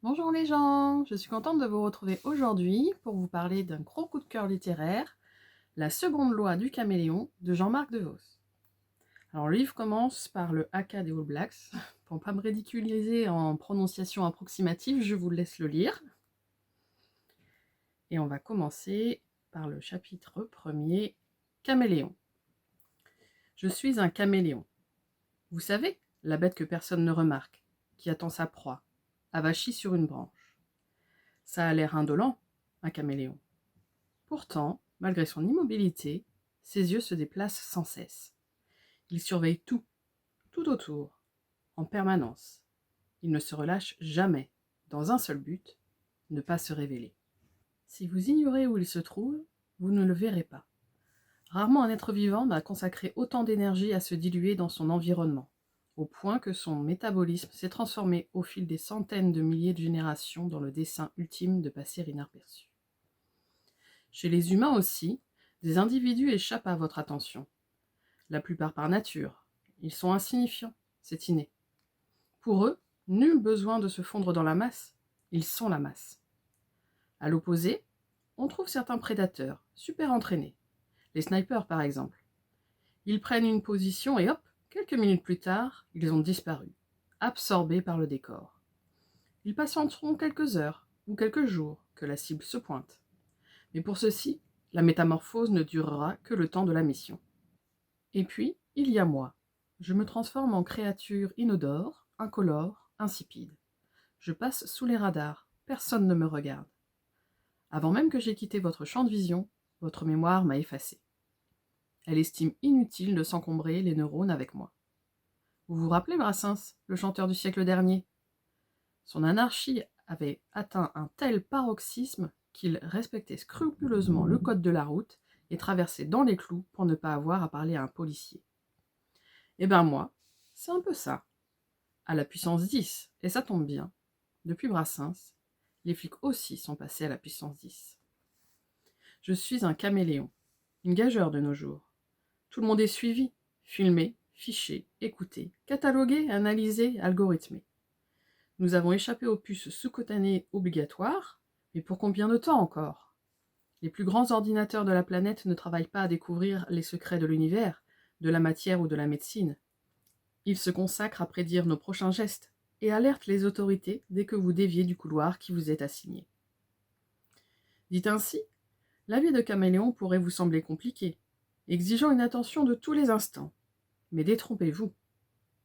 Bonjour les gens, je suis contente de vous retrouver aujourd'hui pour vous parler d'un gros coup de cœur littéraire, La seconde loi du caméléon de Jean-Marc Devos. Alors le livre commence par le haka des All Blacks. Pour ne pas me ridiculiser en prononciation approximative, je vous laisse le lire. Et on va commencer par le chapitre premier, Caméléon. Je suis un caméléon. Vous savez, la bête que personne ne remarque, qui attend sa proie, avachie sur une branche. Ça a l'air indolent, un caméléon. Pourtant, malgré son immobilité, ses yeux se déplacent sans cesse. Il surveille tout, tout autour, en permanence. Il ne se relâche jamais, dans un seul but, ne pas se révéler. Si vous ignorez où il se trouve, vous ne le verrez pas. Rarement un être vivant n'a consacré autant d'énergie à se diluer dans son environnement, au point que son métabolisme s'est transformé au fil des centaines de milliers de générations dans le dessein ultime de passer inaperçu. Chez les humains aussi, des individus échappent à votre attention, la plupart par nature. Ils sont insignifiants, c'est inné. Pour eux, nul besoin de se fondre dans la masse, ils sont la masse. À l'opposé, on trouve certains prédateurs, super entraînés. Les snipers par exemple. Ils prennent une position et hop, quelques minutes plus tard, ils ont disparu, absorbés par le décor. Ils patienteront quelques heures ou quelques jours que la cible se pointe. Mais pour ceux-ci, la métamorphose ne durera que le temps de la mission. Et puis, il y a moi. Je me transforme en créature inodore, incolore, insipide. Je passe sous les radars, personne ne me regarde. Avant même que j'aie quitté votre champ de vision, votre mémoire m'a effacé. Elle estime inutile de s'encombrer les neurones avec moi. Vous vous rappelez Brassens, le chanteur du siècle dernier? Son anarchie avait atteint un tel paroxysme qu'il respectait scrupuleusement le code de la route et traversait dans les clous pour ne pas avoir à parler à un policier. Eh ben moi, c'est un peu ça, à la puissance 10, et ça tombe bien. Depuis Brassens, les flics aussi sont passés à la puissance 10. Je suis un caméléon, une gageure de nos jours. Tout le monde est suivi, filmé, fiché, écouté, catalogué, analysé, algorithmé. Nous avons échappé aux puces sous-cutanées obligatoires, mais pour combien de temps encore? Les plus grands ordinateurs de la planète ne travaillent pas à découvrir les secrets de l'univers, de la matière ou de la médecine. Ils se consacrent à prédire nos prochains gestes et alertent les autorités dès que vous déviez du couloir qui vous est assigné. Dit ainsi, la vie de caméléon pourrait vous sembler compliquée, exigeant une attention de tous les instants. Mais détrompez-vous.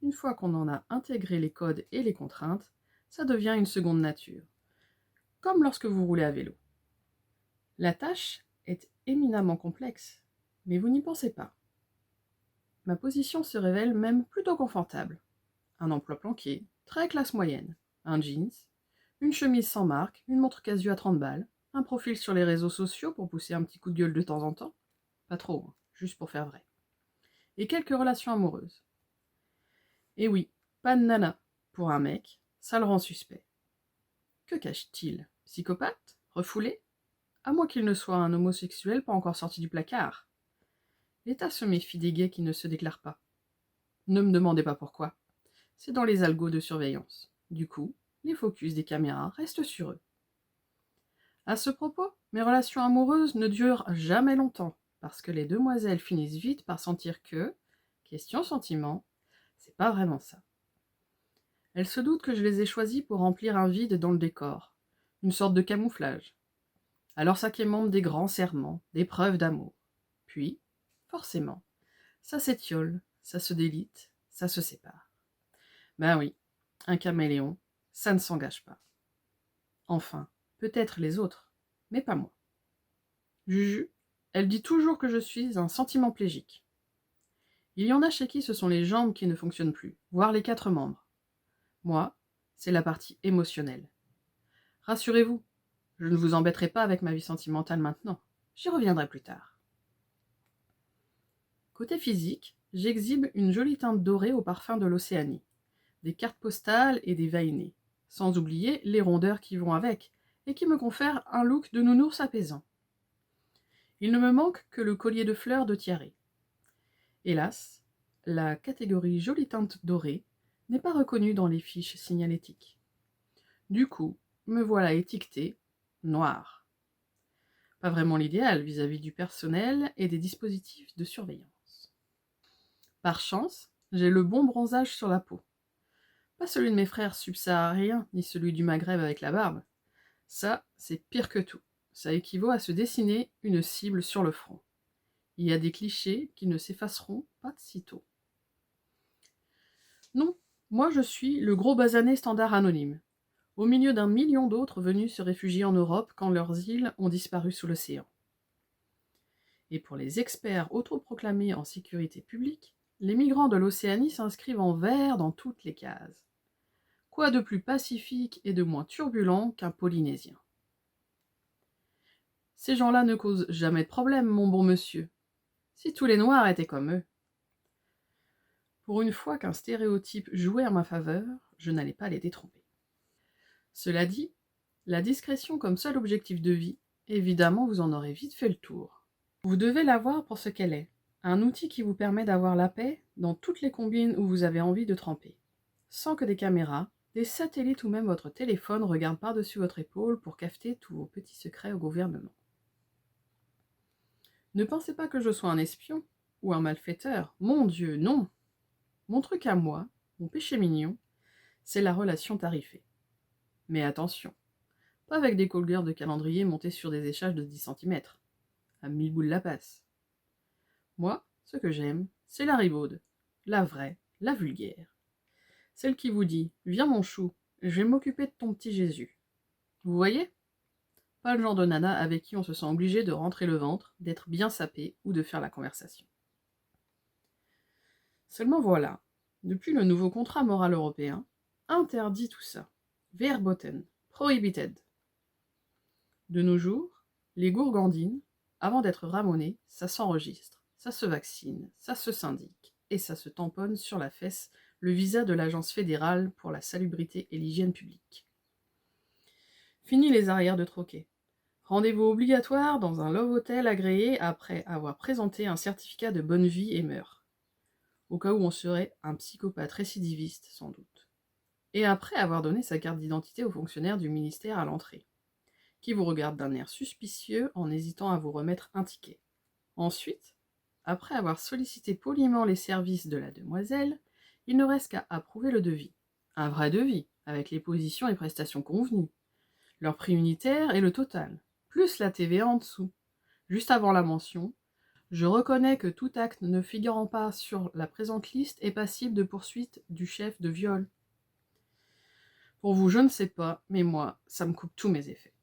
Une fois qu'on en a intégré les codes et les contraintes, ça devient une seconde nature, comme lorsque vous roulez à vélo. La tâche est éminemment complexe, mais vous n'y pensez pas. Ma position se révèle même plutôt confortable. Un emploi planqué, très classe moyenne, un jeans, une chemise sans marque, une montre Casio à 30 balles, un profil sur les réseaux sociaux pour pousser un petit coup de gueule de temps en temps, pas trop, hein, juste pour faire vrai, et quelques relations amoureuses. Et oui, pas de nana, pour un mec, ça le rend suspect. Que cache-t-il? Psychopathe? Refoulé? À moins qu'il ne soit un homosexuel pas encore sorti du placard. L'État se méfie des gays qui ne se déclarent pas. Ne me demandez pas pourquoi. C'est dans les algos de surveillance. Du coup, les focus des caméras restent sur eux. À ce propos, mes relations amoureuses ne durent jamais longtemps, parce que les demoiselles finissent vite par sentir que, question sentiment, c'est pas vraiment ça. Elles se doutent que je les ai choisies pour remplir un vide dans le décor, une sorte de camouflage. Alors ça quémande des grands serments, des preuves d'amour. Puis, forcément, ça s'étiole, ça se délite, ça se sépare. Ben oui, un caméléon, ça ne s'engage pas. Enfin, peut-être les autres, mais pas moi. Juju, elle dit toujours que je suis un sentimentplégique. Il y en a chez qui ce sont les jambes qui ne fonctionnent plus, voire les 4 membres. Moi, c'est la partie émotionnelle. Rassurez-vous, je ne vous embêterai pas avec ma vie sentimentale maintenant. J'y reviendrai plus tard. Côté physique, j'exhibe une jolie teinte dorée au parfum de l'Océanie, des cartes postales et des veinés, sans oublier les rondeurs qui vont avec, et qui me confèrent un look de nounours apaisant. Il ne me manque que le collier de fleurs de tiare. Hélas, la catégorie jolie teinte dorée n'est pas reconnue dans les fiches signalétiques. Du coup, me voilà étiqueté noir. Pas vraiment l'idéal vis-à-vis du personnel et des dispositifs de surveillance. Par chance, j'ai le bon bronzage sur la peau. Pas celui de mes frères subsahariens, ni celui du Maghreb avec la barbe. Ça, c'est pire que tout. Ça équivaut à se dessiner une cible sur le front. Il y a des clichés qui ne s'effaceront pas de sitôt. Non, moi je suis le gros basané standard anonyme, au milieu d'un million d'autres venus se réfugier en Europe quand leurs îles ont disparu sous l'océan. Et pour les experts autoproclamés en sécurité publique, les migrants de l'Océanie s'inscrivent en vert dans toutes les cases. Quoi de plus pacifique et de moins turbulent qu'un Polynésien? Ces gens-là ne causent jamais de problème, mon bon monsieur. Si tous les Noirs étaient comme eux. Pour une fois qu'un stéréotype jouait en ma faveur, je n'allais pas les détromper. Cela dit, la discrétion comme seul objectif de vie, évidemment vous en aurez vite fait le tour. Vous devez la voir pour ce qu'elle est, un outil qui vous permet d'avoir la paix dans toutes les combines où vous avez envie de tremper, sans que des caméras, des satellites ou même votre téléphone regardent par-dessus votre épaule pour capter tous vos petits secrets au gouvernement. Ne pensez pas que je sois un espion ou un malfaiteur, mon Dieu, non. Mon truc à moi, mon péché mignon, c'est la relation tarifée. Mais attention, pas avec des colgueurs de calendrier montés sur des échages de 10 centimètres, à 1000 boules la passe. Moi, ce que j'aime, c'est la ribaude, la vraie, la vulgaire. Celle qui vous dit « Viens mon chou, je vais m'occuper de ton petit Jésus ». Vous voyez? Pas le genre de nana avec qui on se sent obligé de rentrer le ventre, d'être bien sapé ou de faire la conversation. Seulement voilà, depuis le nouveau contrat moral européen, interdit tout ça. Verboten, prohibited. De nos jours, les gourgandines, avant d'être ramonées, ça s'enregistre, ça se vaccine, ça se syndique, et ça se tamponne sur la fesse le visa de l'Agence fédérale pour la salubrité et l'hygiène publique. Fini les arrières de troquet. Rendez-vous obligatoire dans un love hotel agréé après avoir présenté un certificat de bonne vie et mœurs. Au cas où on serait un psychopathe récidiviste, sans doute. Et après avoir donné sa carte d'identité au fonctionnaire du ministère à l'entrée, qui vous regarde d'un air suspicieux en hésitant à vous remettre un ticket. Ensuite, après avoir sollicité poliment les services de la demoiselle, il ne reste qu'à approuver le devis. Un vrai devis, avec les positions et prestations convenues, leur prix unitaire et le total, plus la TVA en dessous, juste avant la mention « Je reconnais que tout acte ne figurant pas sur la présente liste est passible de poursuite du chef de viol. » Pour vous, je ne sais pas, mais moi, ça me coupe tous mes effets.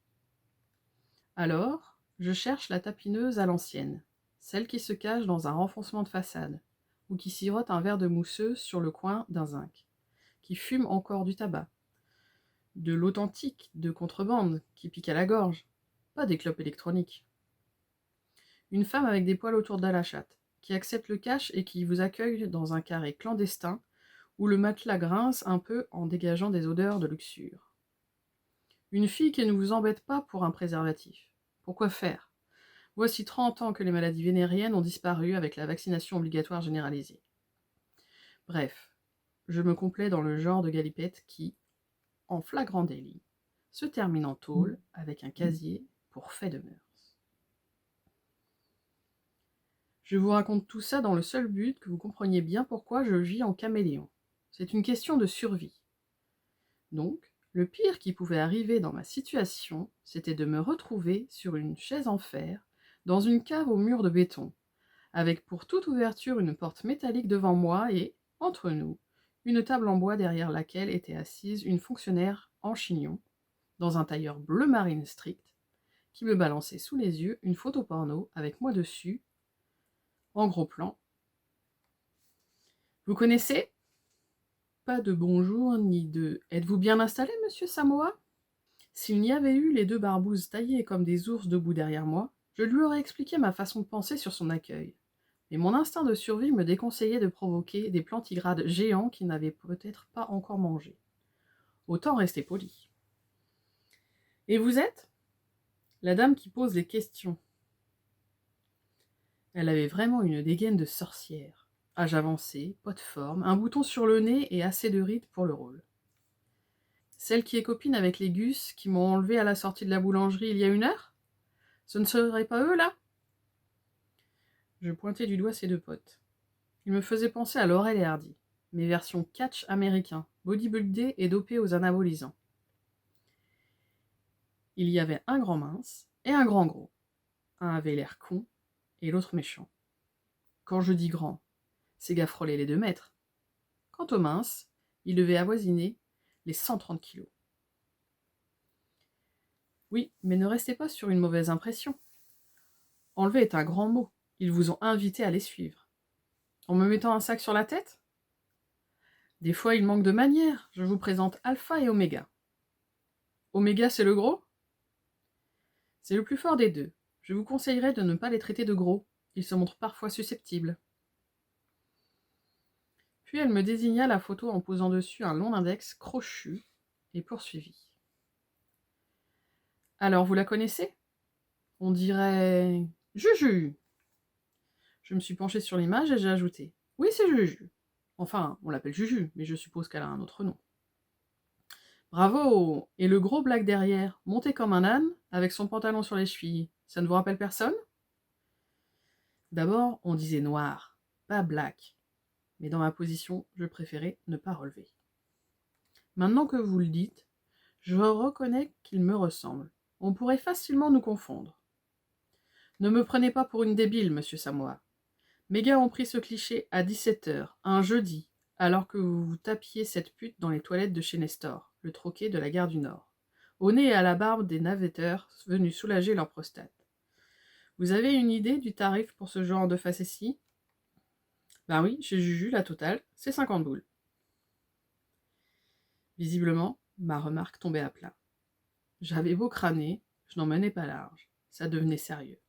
Alors, je cherche la tapineuse à l'ancienne, celle qui se cache dans un renfoncement de façade, ou qui sirote un verre de mousseuse sur le coin d'un zinc, qui fume encore du tabac, de l'authentique, de contrebande, qui pique à la gorge, pas des clopes électroniques. Une femme avec des poils autour de la chatte, qui accepte le cash et qui vous accueille dans un carré clandestin où le matelas grince un peu en dégageant des odeurs de luxure. Une fille qui ne vous embête pas pour un préservatif. Pourquoi faire? Voici 30 ans que les maladies vénériennes ont disparu avec la vaccination obligatoire généralisée. Bref, je me complais dans le genre de galipette qui, en flagrant délit, se termine en tôle avec un casier pour fait de mœurs. Je vous raconte tout ça dans le seul but que vous compreniez bien pourquoi je vis en caméléon. C'est une question de survie. Donc, le pire qui pouvait arriver dans ma situation, c'était de me retrouver sur une chaise en fer, dans une cave au mur de béton, avec pour toute ouverture une porte métallique devant moi et, entre nous, une table en bois derrière laquelle était assise une fonctionnaire en chignon, dans un tailleur bleu marine strict, qui me balançait sous les yeux une photo porno avec moi dessus, en gros plan. Vous connaissez? Pas de bonjour, ni de « Êtes-vous bien installé, monsieur Samoa ?» S'il n'y avait eu les deux barbouzes taillées comme des ours debout derrière moi, je lui aurais expliqué ma façon de penser sur son accueil. Mais mon instinct de survie me déconseillait de provoquer des plantigrades géants qui n'avaient peut-être pas encore mangé. Autant rester poli. « Et vous êtes ?» La dame qui pose les questions. Elle avait vraiment une dégaine de sorcière. Âge avancé, pas de forme, un bouton sur le nez et assez de rides pour le rôle. Celle qui est copine avec les Gus qui m'ont enlevé à la sortie de la boulangerie il y a 1 heure? Ce ne seraient pas eux, là? Je pointai du doigt ses 2 potes. Ils me faisaient penser à Laurel et Hardy, mes versions catch américains, bodybuildés et dopés aux anabolisants. Il y avait un grand mince et un grand gros. Un avait l'air con et l'autre méchant. Quand je dis grand, ces gars frôlaient les 2 mètres. Quant au mince, il devait avoisiner les 130 kilos. Oui, mais ne restez pas sur une mauvaise impression. Enlever est un grand mot. Ils vous ont invité à les suivre. En me mettant un sac sur la tête? Des fois, il manque de manières. Je vous présente Alpha et Oméga. Oméga, c'est le gros? C'est le plus fort des 2. Je vous conseillerais de ne pas les traiter de gros. Ils se montrent parfois susceptibles. Puis elle me désigna la photo en posant dessus un long index crochu et poursuivit. Alors, vous la connaissez? On dirait Juju. Je me suis penchée sur l'image et j'ai ajouté: oui, c'est Juju. Enfin, on l'appelle Juju, mais je suppose qu'elle a un autre nom. Bravo! Et le gros black derrière, monté comme un âne, avec son pantalon sur les chevilles, ça ne vous rappelle personne? D'abord, on disait noir, pas black. Mais dans ma position, je préférais ne pas relever. Maintenant que vous le dites, je reconnais qu'il me ressemble. On pourrait facilement nous confondre. Ne me prenez pas pour une débile, monsieur Samoa. Mes gars ont pris ce cliché à 17h, un jeudi, alors que vous vous tapiez cette pute dans les toilettes de chez Nestor, le troquet de la gare du Nord, au nez et à la barbe des navetteurs venus soulager leur prostate. Vous avez une idée du tarif pour ce genre de facétie? Ben oui, chez Juju, la totale, c'est 50 boules. Visiblement, ma remarque tombait à plat. J'avais beau crâner, je n'en menais pas large. Ça devenait sérieux.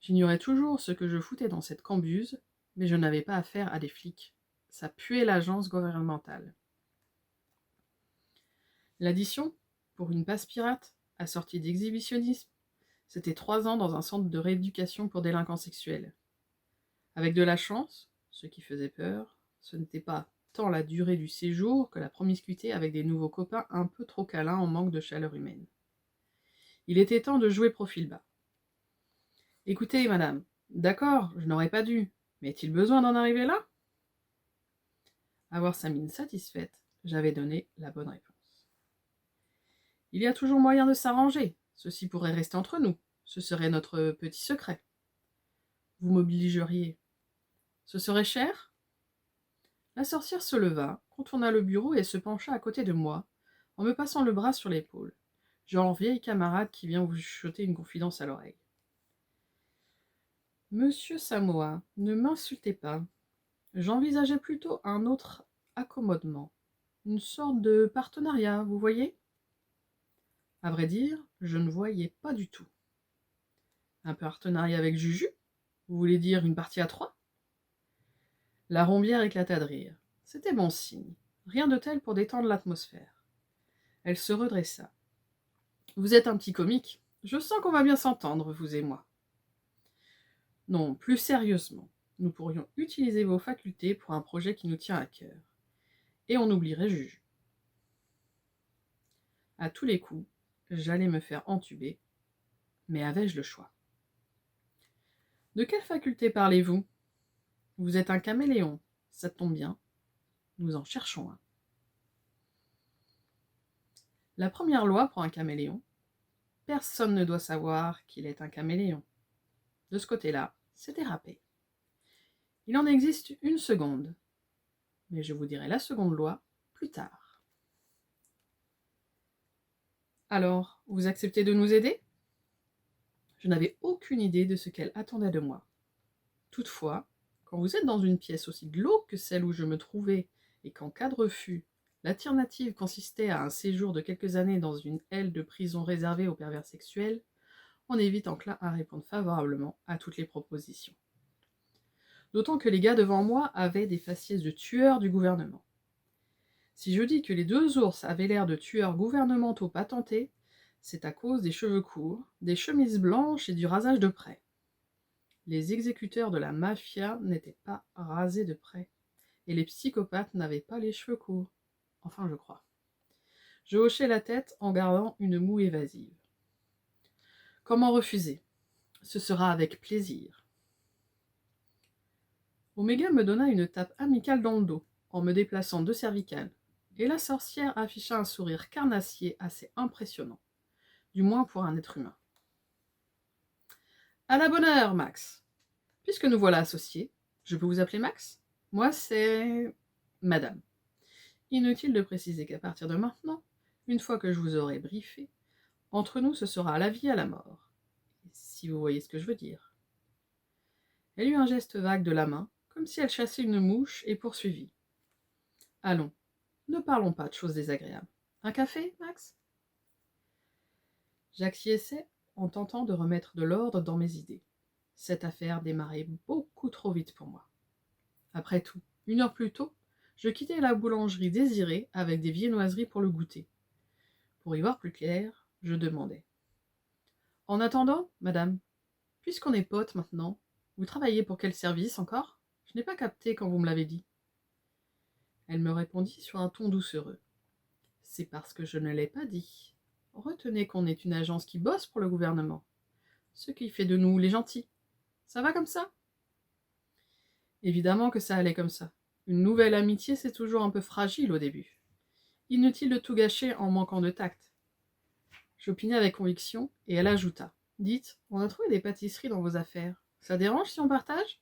J'ignorais toujours ce que je foutais dans cette cambuse, mais je n'avais pas affaire à des flics. Ça puait l'agence gouvernementale. L'addition, pour une passe pirate, assortie d'exhibitionnisme, c'était 3 ans dans un centre de rééducation pour délinquants sexuels. Avec de la chance, ce qui faisait peur, ce n'était pas tant la durée du séjour que la promiscuité avec des nouveaux copains un peu trop câlins en manque de chaleur humaine. Il était temps de jouer profil bas. Écoutez, madame, d'accord, je n'aurais pas dû, mais est-il besoin d'en arriver là? À voir sa mine satisfaite, j'avais donné la bonne réponse. Il y a toujours moyen de s'arranger. Ceci pourrait rester entre nous. Ce serait notre petit secret. Vous m'obligeriez. Ce serait cher? La sorcière se leva, contourna le bureau et se pencha à côté de moi, en me passant le bras sur l'épaule, genre vieille camarade qui vient vous chuchoter une confidence à l'oreille. Monsieur Samoa, ne m'insultez pas. J'envisageais plutôt un autre accommodement. Une sorte de partenariat, vous voyez? À vrai dire, je ne voyais pas du tout. Un partenariat avec Juju? Vous voulez dire une partie à 3? La Rombière éclata de rire. C'était bon signe. Rien de tel pour détendre l'atmosphère. Elle se redressa. Vous êtes un petit comique. Je sens qu'on va bien s'entendre, vous et moi. Non, plus sérieusement, nous pourrions utiliser vos facultés pour un projet qui nous tient à cœur. Et on oublierait Juju. À tous les coups, j'allais me faire entuber, mais avais-je le choix? De quelle faculté parlez-vous? Vous êtes un caméléon, ça tombe bien. Nous en cherchons un. La première loi pour un caméléon, personne ne doit savoir qu'il est un caméléon. De ce côté-là, c'est dérapé. Il en existe une seconde, mais je vous dirai la seconde loi plus tard. Alors, vous acceptez de nous aider? Je n'avais aucune idée de ce qu'elle attendait de moi. Toutefois, quand vous êtes dans une pièce aussi glauque que celle où je me trouvais, et qu'en cas de refus, l'alternative consistait à un séjour de quelques années dans une aile de prison réservée aux pervers sexuels, on est vite enclin à répondre favorablement à toutes les propositions. D'autant que les gars devant moi avaient des faciès de tueurs du gouvernement. Si je dis que les 2 ours avaient l'air de tueurs gouvernementaux patentés, c'est à cause des cheveux courts, des chemises blanches et du rasage de près. Les exécuteurs de la mafia n'étaient pas rasés de près, et les psychopathes n'avaient pas les cheveux courts. Enfin, je crois. Je hochai la tête en gardant une moue évasive. Comment refuser? Ce sera avec plaisir. Oméga me donna une tape amicale dans le dos, en me déplaçant 2 cervicales, et la sorcière afficha un sourire carnassier assez impressionnant, du moins pour un être humain. À la bonne heure, Max. Puisque nous voilà associés, je peux vous appeler Max? Moi, c'est Madame. Inutile de préciser qu'à partir de maintenant, une fois que je vous aurai briefé, entre nous ce sera à la vie et à la mort. Si vous voyez ce que je veux dire. Elle eut un geste vague de la main, comme si elle chassait une mouche, et poursuivit. Allons, ne parlons pas de choses désagréables. Un café, Max? J'acquiesçai en tentant de remettre de l'ordre dans mes idées. Cette affaire démarrait beaucoup trop vite pour moi. Après tout, 1 heure plus tôt, je quittais la boulangerie désirée avec des viennoiseries pour le goûter. Pour y voir plus clair, je demandai. En attendant, madame, puisqu'on est potes maintenant, vous travaillez pour quel service encore? Je n'ai pas capté quand vous me l'avez dit. Elle me répondit sur un ton doucereux. C'est parce que je ne l'ai pas dit. Retenez qu'on est une agence qui bosse pour le gouvernement. Ce qui fait de nous les gentils. Ça va comme ça? Évidemment que ça allait comme ça. Une nouvelle amitié, c'est toujours un peu fragile au début. Inutile de tout gâcher en manquant de tact. J'opinai avec conviction, et elle ajouta. Dites, on a trouvé des pâtisseries dans vos affaires. Ça dérange si on partage?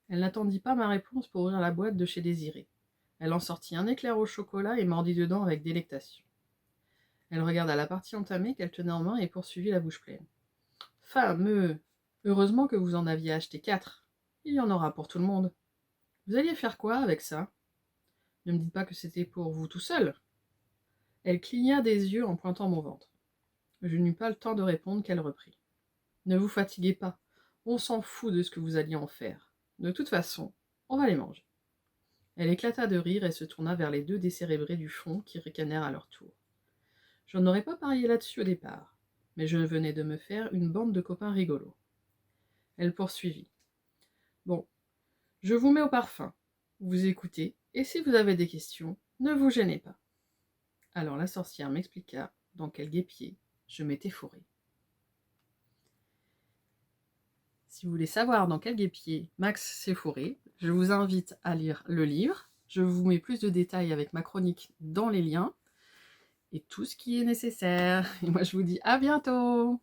Elle n'attendit pas ma réponse pour ouvrir la boîte de chez Désiré. Elle en sortit un éclair au chocolat et mordit dedans avec délectation. Elle regarda la partie entamée qu'elle tenait en main et poursuivit la bouche pleine. Fameux! Heureusement que vous en aviez acheté 4. Il y en aura pour tout le monde. Vous alliez faire quoi avec ça? Ne me dites pas que c'était pour vous tout seul. Elle cligna des yeux en pointant mon ventre. Je n'eus pas le temps de répondre qu'elle reprit. Ne vous fatiguez pas, on s'en fout de ce que vous alliez en faire. De toute façon, on va les manger. Elle éclata de rire et se tourna vers les 2 décérébrés du fond qui ricanèrent à leur tour. Je n'aurais pas parié là-dessus au départ, mais je venais de me faire une bande de copains rigolos. Elle poursuivit. Bon, je vous mets au parfum. Vous écoutez, et si vous avez des questions, ne vous gênez pas. Alors la sorcière m'expliqua dans quel guêpier je m'étais fourré. Si vous voulez savoir dans quel guêpier Max s'est fourré, je vous invite à lire le livre. Je vous mets plus de détails avec ma chronique dans les liens et tout ce qui est nécessaire. Et moi je vous dis à bientôt!